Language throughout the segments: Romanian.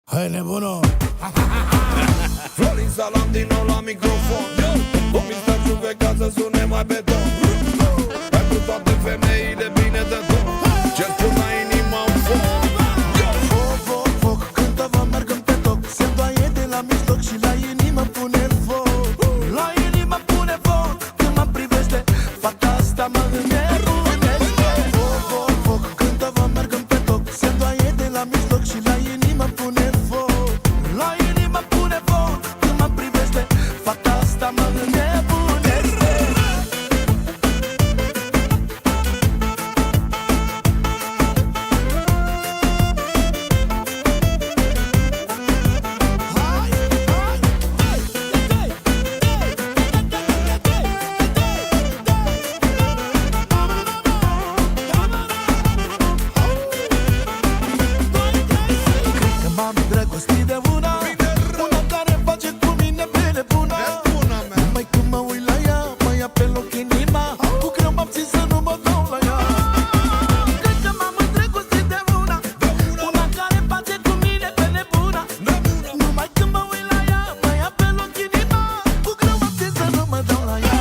Hai nebunul! Florin Salam din nou la microfon. Comisar judecat să sune mai beton. Pentru toate femeile bine de tot. Ce spun la inima un foc. Foc, foc, foc, cântă-vă, mergem pe toc. Se îndoaie de la mijloc și la inimă pune foc. La inimă pune foc, când mă privește, fata asta mă înnebunește. Foc, foc, foc, cântă-vă, mergem pe toc. Se îndoaie de la mijloc și la inimă pune foc. La inimă pune foc, când mă privește, fata asta mă înnebunește. M-am îndrăgostit de una care face cu mine bine bună. Numai când mă uit la ea, mă ia pe loc inima. Cu greu m-am țin să nu mă dau la ea. Cred că m-am îndrăgostit de una care face cu mine bine bună. Numai când mă uit la ea, mă ia pe loc inima. Cu greu m-am țin să nu mă dau la ea.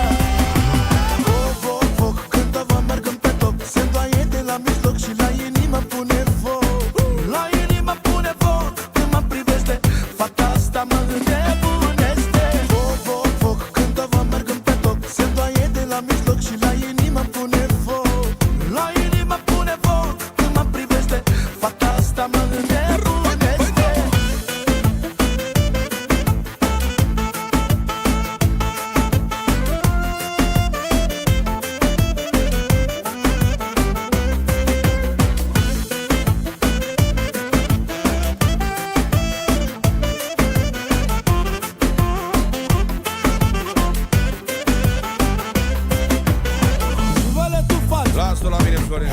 Foc, foc, foc, cântă-vă, mergem pe toc. Se îndoaie de la mijloc și la inimă pune foc. La inimă pune foc, când mă privește, fata asta mă înnebunește. Foc, foc, foc, cântă-vă, mergem pe toc. Se îndoaie de la mijloc și la inimă pune foc. La inimă pune foc, când mă privește, fata asta mă înnebunește. Vale tu faci! Lasă-o la mine, Florin.